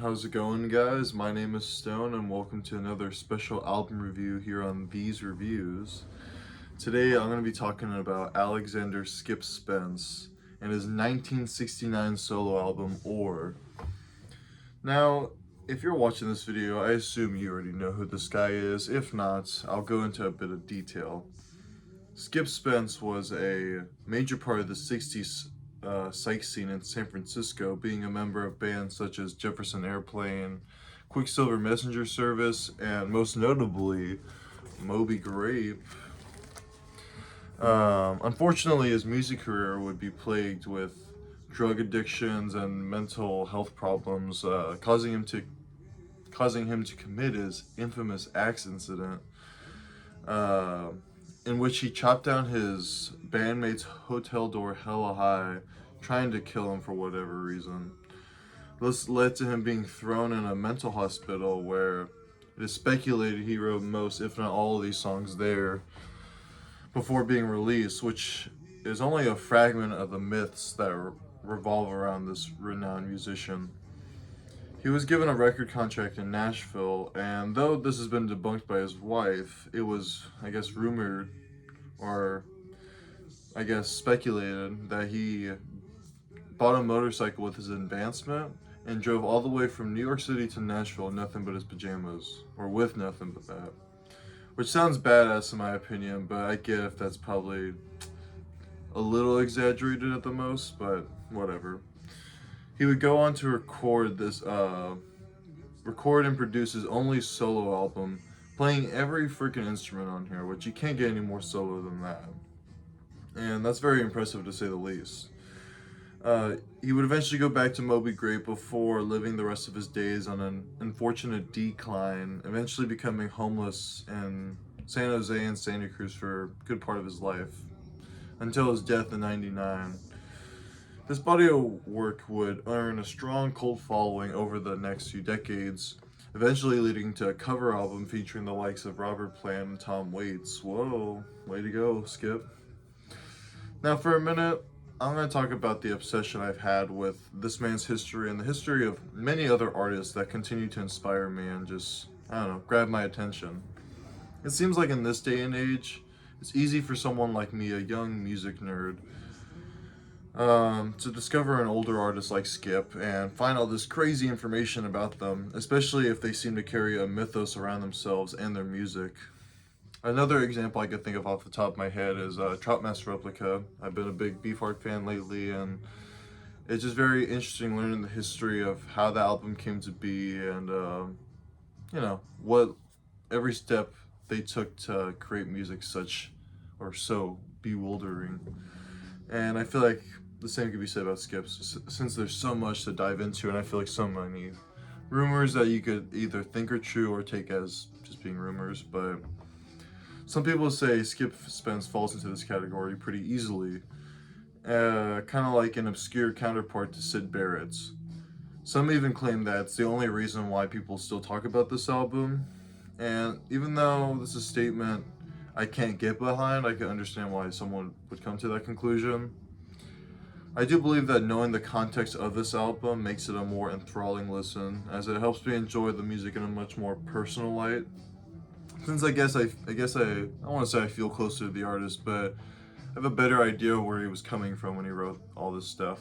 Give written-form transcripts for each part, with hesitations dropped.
How's it going, guys? My name is Stone, and welcome to another special album review here on These Reviews. Today, I'm going to be talking about Alexander Skip Spence and his 1969 solo album, Or. Now, if you're watching this video, I assume you already know who this guy is. If not, I'll go into a bit of detail. Skip Spence was a major part of the 60s psych scene in San Francisco, being a member of bands such as Jefferson Airplane, Quicksilver Messenger Service, and most notably, Moby Grape. Unfortunately, his music career would be plagued with drug addictions and mental health problems, causing him to commit his infamous axe incident, in which he chopped down his bandmate's hotel door hella high, trying to kill him for whatever reason. This led to him being thrown in a mental hospital where it is speculated he wrote most, if not all, of these songs there before being released, which is only a fragment of the myths that revolve around this renowned musician. He was given a record contract in Nashville, and though this has been debunked by his wife, it was, rumored, or speculated, that he bought a motorcycle with his advancement and drove all the way from New York City to Nashville in nothing but his pajamas, or with nothing but that. Which sounds badass in my opinion, but I get if that's probably a little exaggerated at the most, but whatever. He would go on to record and produce his only solo album, playing every freaking instrument on here, which you can't get any more solo than that. And that's very impressive to say the least. He would eventually go back to Moby Grape before living the rest of his days on an unfortunate decline, eventually becoming homeless in San Jose and Santa Cruz for a good part of his life, until his death in '99. This body of work would earn a strong cult following over the next few decades, eventually leading to a cover album featuring the likes of Robert Plant and Tom Waits. Whoa, way to go, Skip. Now for a minute, I'm going to talk about the obsession I've had with this man's history and the history of many other artists that continue to inspire me and just, grab my attention. It seems like in this day and age, it's easy for someone like me, a young music nerd, to discover an older artist like Skip and find all this crazy information about them, especially if they seem to carry a mythos around themselves and their music. Another example I could think of off the top of my head is Troutmaster Replica. I've been a big Beefheart fan lately, and it's just very interesting learning the history of how the album came to be and, what every step they took to create music so bewildering. And I feel like the same could be said about Skips, since there's so much to dive into, and I feel like so many rumors that you could either think are true or take as just being rumors, but some people say Skip Spence falls into this category pretty easily, kind of like an obscure counterpart to Syd Barrett's. Some even claim that it's the only reason why people still talk about this album, and even though this is a statement I can't get behind, I can understand why someone would come to that conclusion. I do believe that knowing the context of this album makes it a more enthralling listen, as it helps me enjoy the music in a much more personal light. Since I don't want to say I feel closer to the artist, but I have a better idea of where he was coming from when he wrote all this stuff.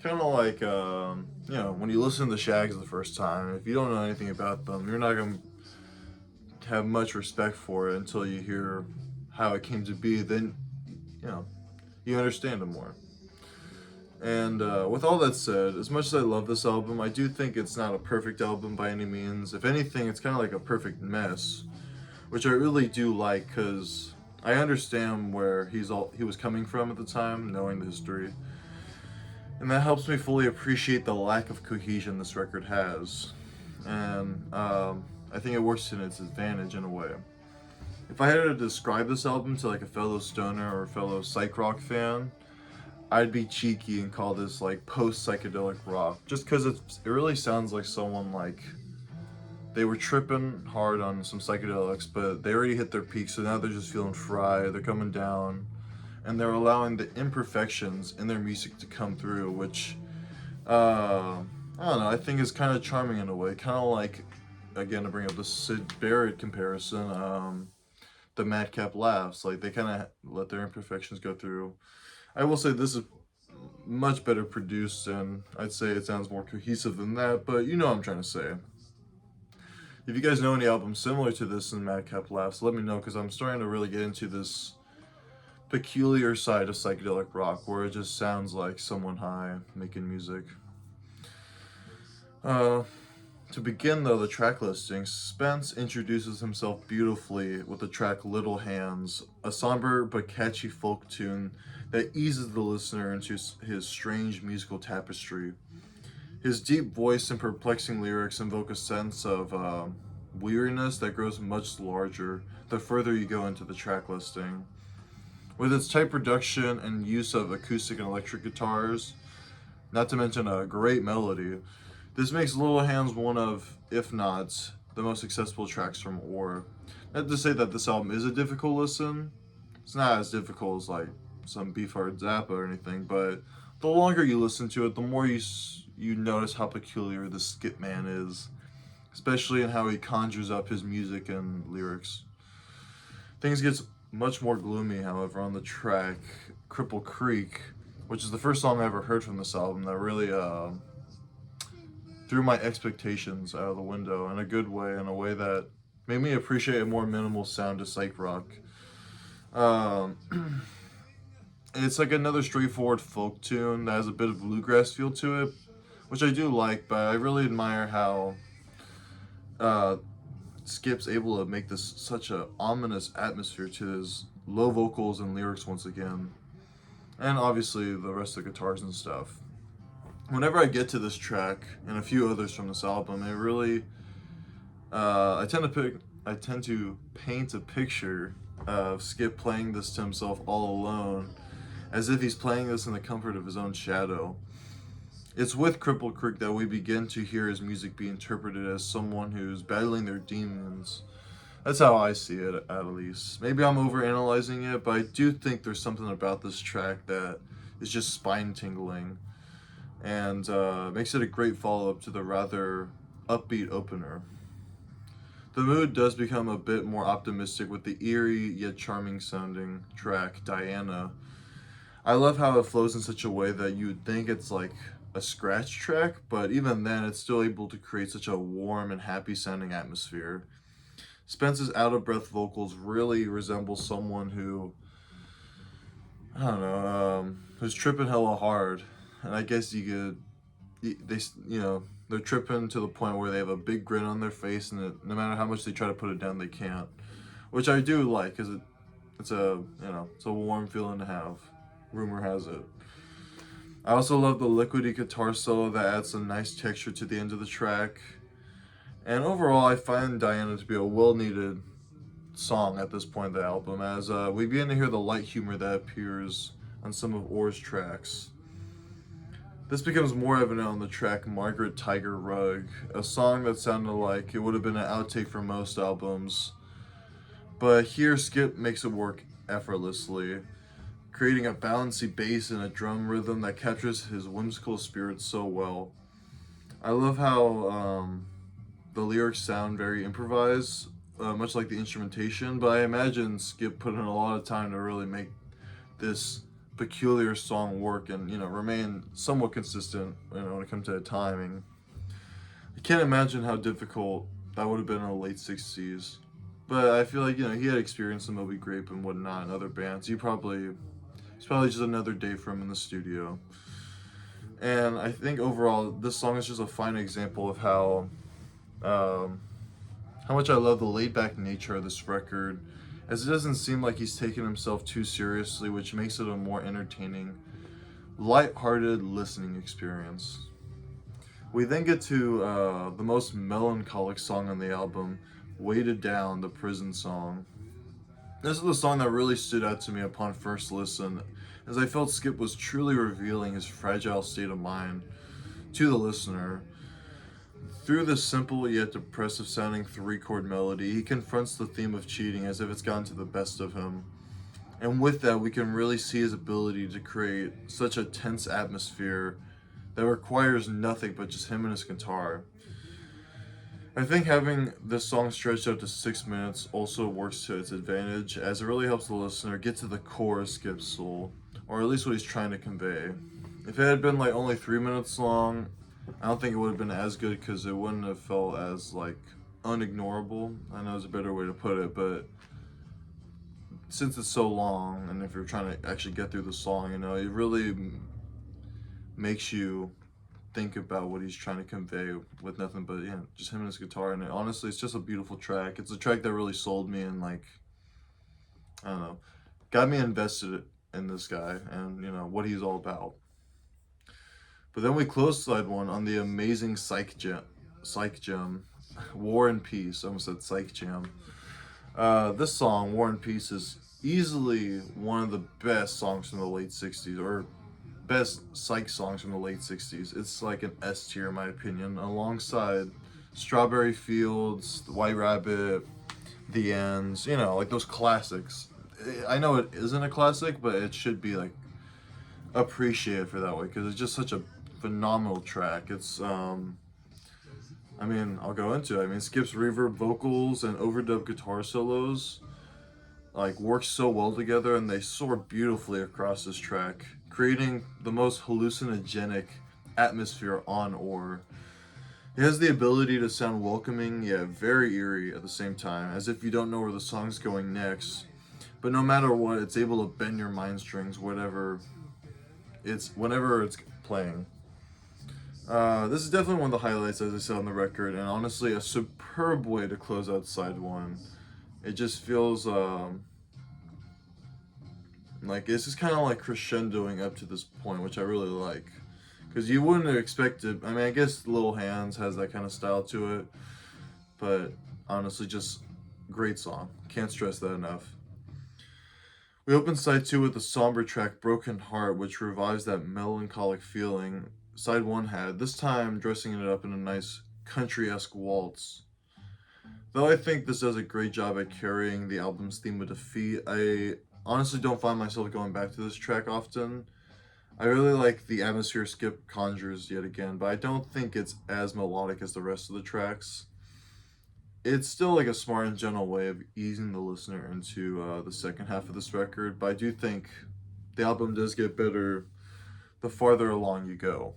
Kind of like, when you listen to the Shags the first time, if you don't know anything about them, you're not going to have much respect for it until you hear how it came to be. Then, you understand it more. And with all that said, as much as I love this album, I do think it's not a perfect album by any means. If anything, it's kind of like a perfect mess, which I really do like, because I understand where he was coming from at the time, knowing the history. And that helps me fully appreciate the lack of cohesion this record has. And I think it works to its advantage in a way. If I had to describe this album to like a fellow stoner or a fellow psych rock fan, I'd be cheeky and call this like post-psychedelic rock, just because it really sounds like someone like they were tripping hard on some psychedelics, but they already hit their peak, so now they're just feeling fried, they're coming down, and they're allowing the imperfections in their music to come through, which I don't know, I think it's kind of charming in a way. Kind of like, again, to bring up the Sid Barrett comparison, the Madcap Laughs. Like, they kind of let their imperfections go through. I will say this is much better produced, and I'd say it sounds more cohesive than that, but you know what I'm trying to say. If you guys know any albums similar to this in Madcap Laughs, let me know, because I'm starting to really get into this peculiar side of psychedelic rock where it just sounds like someone high making music. Uh, to begin, though, the track listing, Spence introduces himself beautifully with the track Little Hands, a somber but catchy folk tune that eases the listener into his strange musical tapestry. His deep voice and perplexing lyrics invoke a sense of weariness that grows much larger the further you go into the track listing. With its tight production and use of acoustic and electric guitars, not to mention a great melody, this makes Little Hands one of, if not, the most accessible tracks from Ore. Not to say that this album is a difficult listen. It's not as difficult as like some Beefheart Zappa or anything, but the longer you listen to it, the more you notice how peculiar the Skip Man is, especially in how he conjures up his music and lyrics. Things get much more gloomy, however, on the track Cripple Creek, which is the first song I ever heard from this album that really threw my expectations out of the window in a good way, in a way that made me appreciate a more minimal sound to psych rock. Um, it's like another straightforward folk tune that has a bit of bluegrass feel to it, which I do like, but I really admire how uh, Skip's able to make this such a ominous atmosphere to his low vocals and lyrics once again, and obviously the rest of the guitars and stuff. Whenever I get to this track and a few others from this album, it really I tend to paint a picture of Skip playing this to himself all alone, as if he's playing this in the comfort of his own shadow. It's with Cripple Creek that we begin to hear his music be interpreted as someone who's battling their demons. That's how I see it, at least. Maybe I'm overanalyzing it, but I do think there's something about this track that is just spine tingling, and makes it a great follow up to the rather upbeat opener. The mood does become a bit more optimistic with the eerie yet charming sounding track Diana. I love how it flows in such a way that you would think it's like a scratch track, but even then it's still able to create such a warm and happy sounding atmosphere. Spence's out of breath vocals really resemble someone who, I don't know, who's tripping hella hard. And I guess they're tripping to the point where they have a big grin on their face, and no matter how much they try to put it down, they can't. Which I do like, because it's a warm feeling to have. Rumor has it. I also love the liquidy guitar solo that adds some nice texture to the end of the track. And overall, I find Diana to be a well-needed song at this point in the album, as we begin to hear the light humor that appears on some of Ore's tracks. This becomes more evident on the track Margaret Tiger Rug, a song that sounded like it would have been an outtake from most albums. But here, Skip makes it work effortlessly, creating a bouncy bass and a drum rhythm that captures his whimsical spirit so well. I love how the lyrics sound very improvised, much like the instrumentation, but I imagine Skip put in a lot of time to really make this peculiar song work and, remain somewhat consistent, when it comes to the timing. I can't imagine how difficult that would have been in the late 60s. But I feel like, he had experience in Moby Grape and whatnot and other bands. It's probably just another day for him in the studio. And I think overall, this song is just a fine example of how much I love the laid-back nature of this record, as it doesn't seem like he's taking himself too seriously, which makes it a more entertaining, light-hearted listening experience. We then get to the most melancholic song on the album, Weighted Down, the prison song. This is the song that really stood out to me upon first listen, as I felt Skip was truly revealing his fragile state of mind to the listener. Through the simple yet depressive sounding 3-chord melody, he confronts the theme of cheating as if it's gotten to the best of him. And with that, we can really see his ability to create such a tense atmosphere that requires nothing but just him and his guitar. I think having this song stretched out to 6 minutes also works to its advantage, as it really helps the listener get to the core of Skip's soul, or at least what he's trying to convey. If it had been like only 3 minutes long, I don't think it would have been as good because it wouldn't have felt as like unignorable. I know it's a better way to put it, but since it's so long, and if you're trying to actually get through the song, you know, it really makes you think about what he's trying to convey with nothing but just him and his guitar. And honestly, it's just a beautiful track. It's a track that really sold me and, like, I don't know, got me invested in this guy and, you know, what he's all about. But then we closed side one on the amazing psych gem, War and Peace. I almost said psych jam. This song, War and Peace, is easily one of the best songs from the late 60s, or best psych songs from the late 60s. It's like an S tier in my opinion, alongside Strawberry Fields, The White Rabbit, The Ends, you know, like those classics. I know it isn't a classic, but it should be like appreciated for that way, because it's just such a phenomenal track. It's I mean, I'll go into it. I mean, Skip's reverb vocals and overdub guitar solos like work so well together, and they soar beautifully across this track, creating the most hallucinogenic atmosphere on Ore. It has the ability to sound welcoming yet very eerie at the same time, as if you don't know where the song's going next. But no matter what, it's able to bend your mind strings whenever it's playing. This is definitely one of the highlights, as I said on the record, and honestly a superb way to close out side one. It just feels like it's just kind of like crescendoing up to this point, which I really like, because you wouldn't have expected. I mean, I guess Little Hands has that kind of style to it, but honestly, just great song. Can't stress that enough. We open side two with the somber track Broken Heart, which revives that melancholic feeling side one had, this time dressing it up in a nice country-esque waltz. Though I think this does a great job at carrying the album's theme of defeat, I honestly don't find myself going back to this track often. I really like the atmosphere Skip conjures yet again, but I don't think it's as melodic as the rest of the tracks. It's still like a smart and gentle way of easing the listener into the second half of this record, but I do think the album does get better the farther along you go.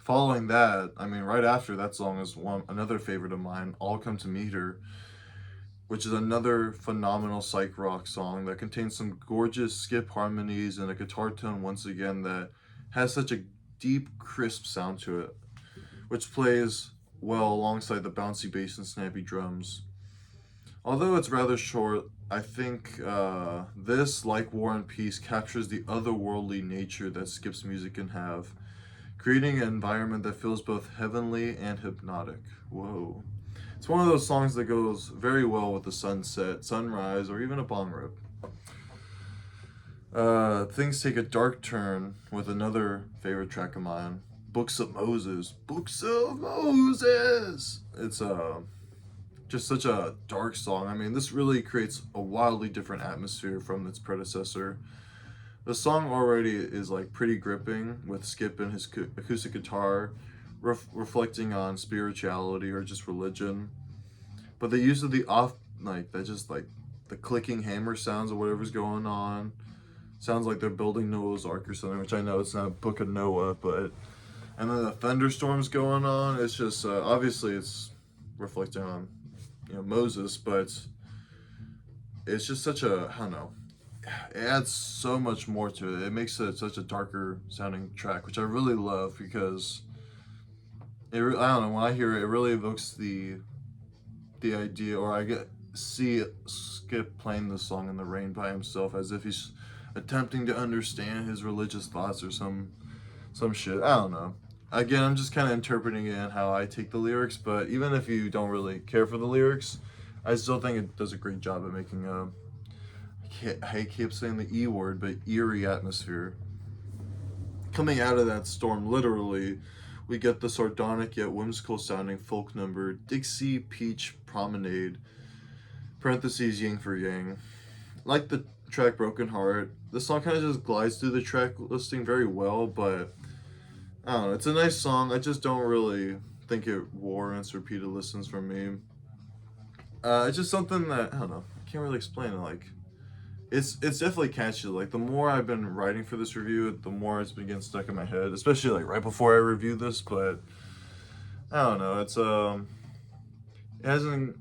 Following that, I mean, right after that song is another favorite of mine, All Come to Meet Her, which is another phenomenal psych rock song that contains some gorgeous Skip harmonies and a guitar tone once again that has such a deep, crisp sound to it, which plays well alongside the bouncy bass and snappy drums. Although it's rather short, I think this, like War and Peace, captures the otherworldly nature that Skip's music can have, creating an environment that feels both heavenly and hypnotic. Whoa. It's one of those songs that goes very well with the sunset, sunrise, or even a bong rip. Things take a dark turn with another favorite track of mine, Books of Moses. Books of Moses! It's just such a dark song. I mean, this really creates a wildly different atmosphere from its predecessor. The song already is like pretty gripping, with Skip and his acoustic guitar reflecting on spirituality or just religion. But the use of the the clicking hammer sounds of whatever's going on sounds like they're building Noah's Ark or something, which I know it's not Book of Noah, but and then the thunderstorms going on. It's just obviously it's reflecting on Moses, but it's just such a, I don't know, it adds so much more to it. It makes it such a darker sounding track, which I really love, because I don't know, when I hear it, it really evokes the idea, or I see Skip playing this song in the rain by himself, as if he's attempting to understand his religious thoughts or some shit. I don't know. Again, I'm just kind of interpreting it and how I take the lyrics, but even if you don't really care for the lyrics, I still think it does a great job at making I keep saying the E word, but eerie atmosphere. Coming out of that storm, literally, we get the sardonic yet whimsical sounding folk number, Dixie Peach Promenade, parentheses yin for yang. Like the track Broken Heart. This song kind of just glides through the track listing very well, but I don't know. It's a nice song. I just don't really think it warrants repeated listens from me. It's just something that I don't know. I can't really explain it. Like, it's definitely catchy. Like, the more I've been writing for this review, the more it's been getting stuck in my head. Especially like right before I reviewed this, but I don't know. It hasn't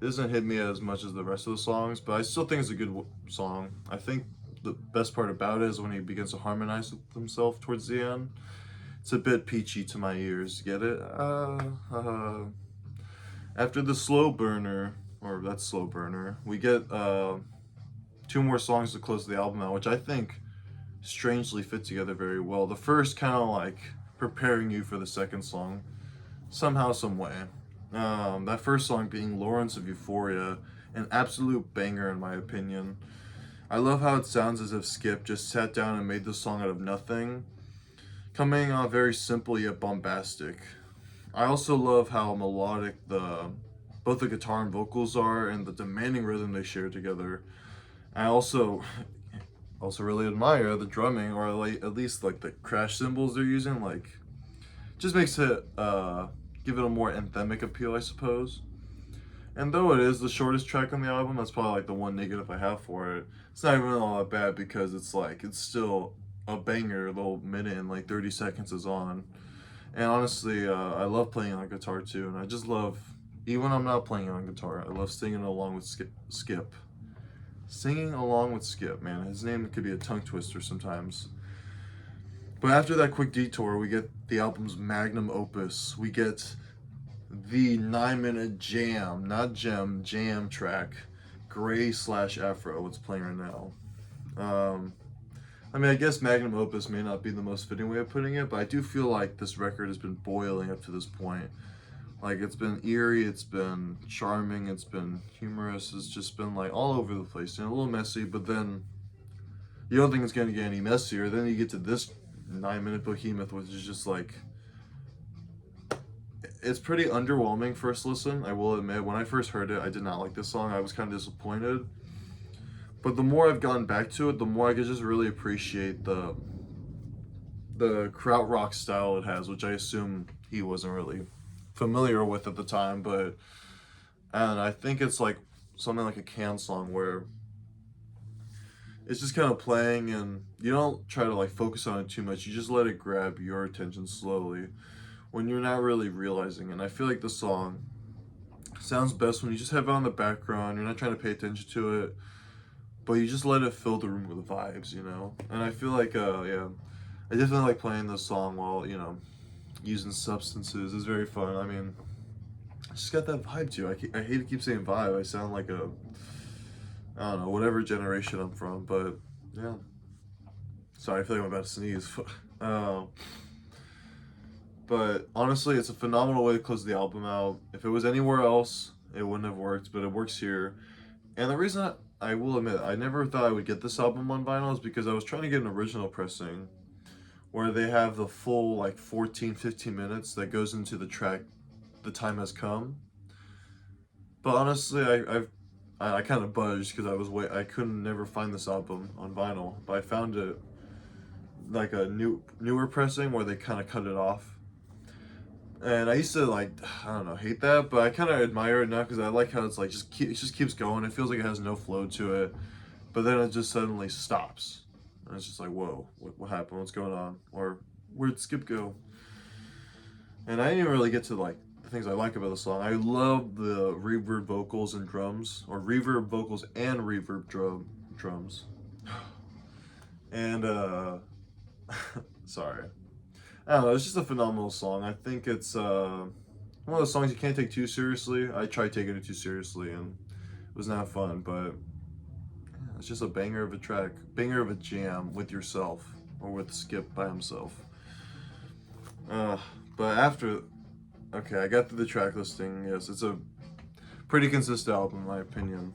it doesn't hit me as much as the rest of the songs, but I still think it's a good song. I think the best part about it is when he begins to harmonize with himself towards the end. It's a bit peachy to my ears. Get it? After the slow burner, or that slow burner, we get two more songs to close the album out, which I think strangely fit together very well. The first kind of like preparing you for the second song, somehow, some way. That first song being Lawrence of Euphoria, an absolute banger in my opinion. I love how it sounds as if Skip just sat down and made the song out of nothing, coming off very simple yet bombastic. I also love how melodic both the guitar and vocals are, and the demanding rhythm they share together. I also really admire the drumming, or like at least like the crash cymbals they're using. Like, just makes it give it a more anthemic appeal, I suppose. And though it is the shortest track on the album, that's probably like the one negative I have for it. It's not even all that bad because it's still a banger. A little minute and like 30 seconds is on. And honestly, I love playing on guitar too, and I just love, even when I'm not playing on guitar, I love singing along with Skip. Singing along with Skip, man. His name could be a tongue twister sometimes. But after that quick detour, we get the album's magnum opus. We get the 9-minute jam, not gem, jam track, Gray/Afro, what's playing right now. I mean, I guess magnum opus may not be the most fitting way of putting it, but I do feel like this record has been boiling up to this point. Like, it's been eerie, it's been charming, it's been humorous, it's just been like all over the place, and a little messy, but then you don't think it's gonna get any messier. Then you get to this 9-minute behemoth, which is just like, it's pretty underwhelming first listen, I will admit. When I first heard it, I did not like this song. I was kind of disappointed. But the more I've gone back to it, the more I could just really appreciate the krautrock style it has, which I assume he wasn't really familiar with at the time. But and I think it's like something like a Can song where it's just kind of playing and you don't try to like focus on it too much. You just let it grab your attention slowly when you're not really realizing it. And I feel like the song sounds best when you just have it on the background. You're not trying to pay attention to it, but you just let it fill the room with vibes, you know? And I feel like, yeah, I definitely like playing this song while, using substances. It's very fun. I mean, I just got that vibe too. I hate to keep saying vibe. I sound like I don't know, whatever generation I'm from, but yeah. Sorry, I feel like I'm about to sneeze. But honestly, it's a phenomenal way to close the album out. If it was anywhere else, it wouldn't have worked, but it works here. And the reason I will admit, I never thought I would get this album on vinyl is because I was trying to get an original pressing where they have the full like 14-15 minutes that goes into the track The Time Has Come. But honestly, I kind of buzzed because I couldn't never find this album on vinyl, but I found it like a newer pressing where they kind of cut it off. And I used to like, I don't know, hate that, but I kind of admire it now because I like how it's like it just keeps going. It feels like it has no flow to it, but then it just suddenly stops, and it's just like, whoa, what happened? What's going on? Or where'd Skip go? And I didn't even really get to like the things I like about the song. I love the reverb vocals and drums, or reverb vocals and reverb drums, and sorry. I don't know, it's just a phenomenal song. I think it's one of those songs you can't take too seriously. I tried taking it too seriously and it was not fun, but yeah, it's just a banger of a track, banger of a jam with yourself or with Skip by himself. But okay, I got through the track listing. Yes, it's a pretty consistent album in my opinion.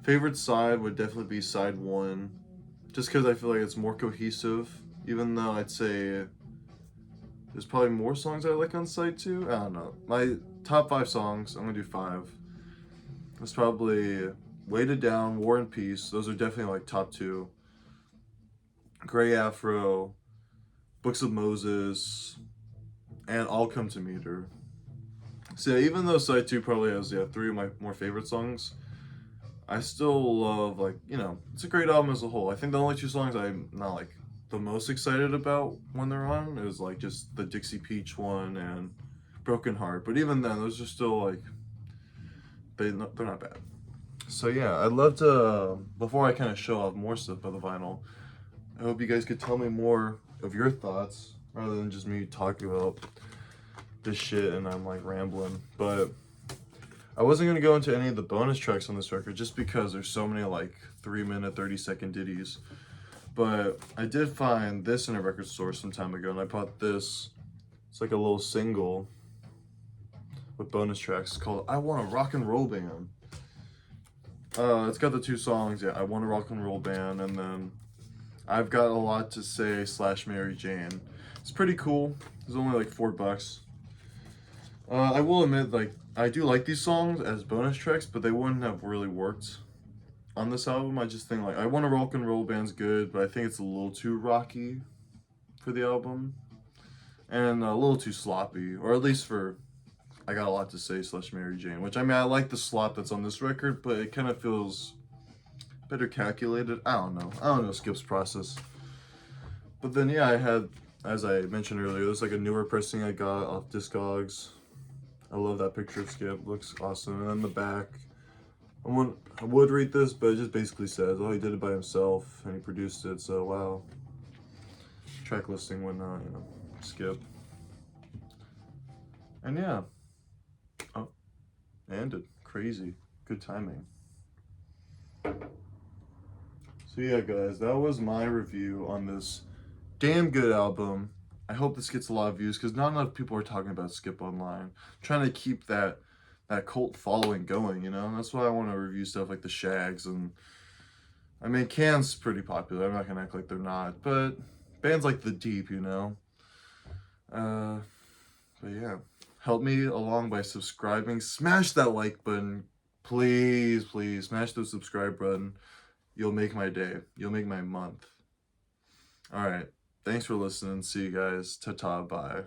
Favorite side would definitely be side 1, just because I feel like it's more cohesive, even though I'd say there's probably more songs I like on side 2. I don't know. My top 5 songs, I'm gonna do 5. It's probably Weighted Down, War and Peace. Those are definitely like top two. Gray Afro, Books of Moses, and All Come to Meet Her. So yeah, even though side two probably has three of my more favorite songs, I still love, like, it's a great album as a whole. I think the only two songs I'm not like the most excited about when they're on is like just the Dixie Peach one and Broken Heart. But even then, those are still like they're not bad. So yeah, I'd love to, before I kind of show off more stuff by the vinyl, I hope you guys could tell me more of your thoughts rather than just me talking about this shit and I'm like rambling. But I wasn't gonna go into any of the bonus tracks on this record just because there's so many like 3-minute, 30-second ditties. But I did find this in a record store some time ago, and I bought this. It's like a little single with bonus tracks. It's called I Want a Rock and Roll Band. It's got the two songs, I Want a Rock and Roll Band, and then I've Got a Lot to Say / Mary Jane. It's pretty cool. It's only like $4. I will admit, like, I do like these songs as bonus tracks, but they wouldn't have really worked on this album. I just think like I Want a Rock and Roll Band's good, but I think it's a little too rocky for the album. And a little too sloppy, or at least for I Got a Lot to Say / Mary Jane, which I mean, I like the slop that's on this record, but it kind of feels better calculated. I don't know Skip's process. But then yeah, I had, as I mentioned earlier, there's like a newer pressing I got off Discogs. I love that picture of Skip, looks awesome. And then the back, I would read this, but it just basically says, oh, he did it by himself and he produced it, so wow. Track listing, whatnot, Skip. And yeah. Oh, it ended. Crazy. Good timing. So yeah, guys, that was my review on this damn good album. I hope this gets a lot of views because not enough people are talking about Skip online. I'm trying to keep that cult following going, That's why I want to review stuff like the Shags, and I mean, Can's pretty popular. I'm not gonna act like they're not, but bands like The Deep, But yeah, help me along by subscribing. Smash that like button, please, please. Smash the subscribe button. You'll make my day. You'll make my month. All right. Thanks for listening. See you guys. Ta-ta. Bye.